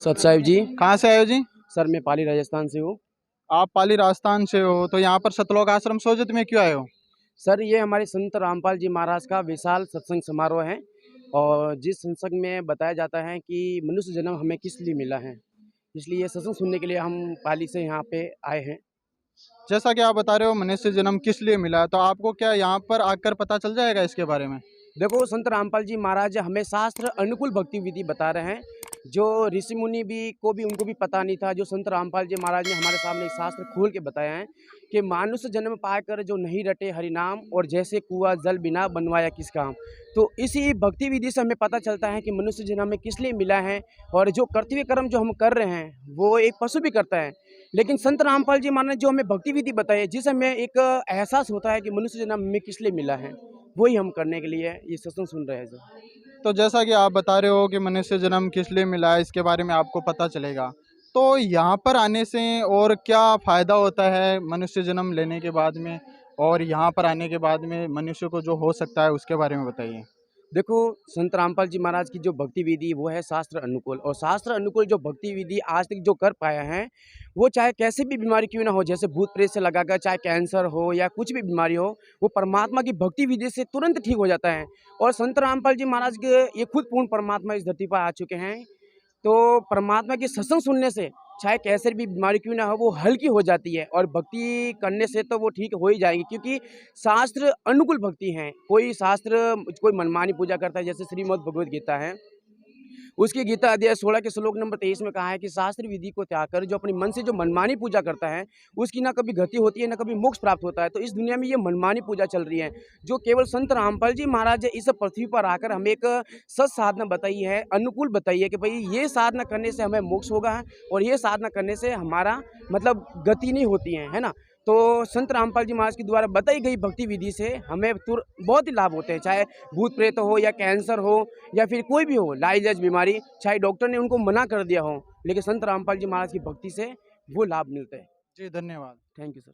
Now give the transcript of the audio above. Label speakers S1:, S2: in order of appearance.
S1: सत साहिब जी।
S2: कहाँ से आए हो जी?
S1: सर मैं पाली राजस्थान से हूँ।
S2: आप पाली राजस्थान से हो तो यहाँ पर सतलोक आश्रम सोजत में क्यों आए हो?
S1: सर ये हमारे संत रामपाल जी महाराज का विशाल सत्संग समारोह है और जिस सत्संग में बताया जाता है कि मनुष्य जन्म हमें किस लिए मिला है, इसलिए ये सत्संग सुनने के लिए हम पाली से यहाँ पे आए हैं।
S2: जैसा कि आप बता रहे हो मनुष्य जन्म किस लिए मिला है, तो आपको क्या यहाँ पर आकर पता चल जाएगा इसके बारे में?
S1: देखो संत रामपाल जी महाराज हमें शास्त्र अनुकूल भक्ति विधि बता रहे हैं, जो ऋषि मुनि भी को भी उनको भी पता नहीं था। जो संत रामपाल जी महाराज ने हमारे सामने एक शास्त्र खोल के बताया है कि मानुष जन्म पाकर जो नहीं रटे हरि नाम, और जैसे कुआं जल बिना बनवाया किस काम। तो इसी भक्ति विधि से हमें पता चलता है कि मनुष्य जन्म हमें किस लिए मिला है, और जो कर्तव्य कर्म जो हम कर रहे हैं वो एक पशु भी करता है। लेकिन संत रामपाल जी महाराज ने जो हमें भक्ति विधि बताई है, जिससे हमें एक एहसास होता है कि मनुष्य जन्म हमें किस लिए मिला है, वही हम करने के लिए ये सत्संग सुन रहे हैं सर।
S2: तो जैसा कि आप बता रहे हो कि मनुष्य जन्म किस लिए मिला है इसके बारे में आपको पता चलेगा, तो यहाँ पर आने से और क्या फ़ायदा होता है मनुष्य जन्म लेने के बाद में, और यहाँ पर आने के बाद में मनुष्य को जो हो सकता है उसके बारे में बताइए।
S1: देखो संत रामपाल जी महाराज की जो भक्ति विधि वो है शास्त्र अनुकूल, और शास्त्र अनुकूल जो भक्ति विधि आज तक जो कर पाया है, वो चाहे कैसे भी बीमारी क्यों ना हो, जैसे भूत प्रेत से लगाकर चाहे कैंसर हो या कुछ भी बीमारी हो, वो परमात्मा की भक्ति विधि से तुरंत ठीक हो जाता है। और संत रामपाल जी महाराज के ये खुद पूर्ण परमात्मा इस धरती पर आ चुके हैं। तो परमात्मा के सत्संग सुनने से चाहे कैसे भी बीमारी क्यों ना हो, वो हल्की हो जाती है, और भक्ति करने से तो वो ठीक हो ही जाएगी, क्योंकि शास्त्र अनुकूल भक्ति है। कोई शास्त्र कोई मनमानी पूजा करता है, जैसे श्रीमद् भगवद गीता है, उसकी गीता अध्याय 16 के श्लोक नंबर 23 में कहा है कि शास्त्र विधि को त्याग कर जो अपने मन से जो मनमानी पूजा करता है, उसकी ना कभी गति होती है ना कभी मोक्ष प्राप्त होता है। तो इस दुनिया में ये मनमानी पूजा चल रही है, जो केवल संत रामपाल जी महाराज इस पृथ्वी पर आकर हमें एक सच साधना बताई है, अनुकूल बताई है कि भाई ये साधना करने से हमें मोक्ष होगा, और ये साधना करने से हमारा मतलब गति नहीं होती है ना। तो संत रामपाल जी महाराज के द्वारा बताई गई भक्ति विधि से हमें बहुत ही लाभ होते हैं, चाहे भूत प्रेत हो या कैंसर हो या फिर कोई भी हो लाइलाज बीमारी, चाहे डॉक्टर ने उनको मना कर दिया हो, लेकिन संत रामपाल जी महाराज की भक्ति से वो लाभ मिलते हैं।
S2: जी धन्यवाद।
S1: Thank you sir.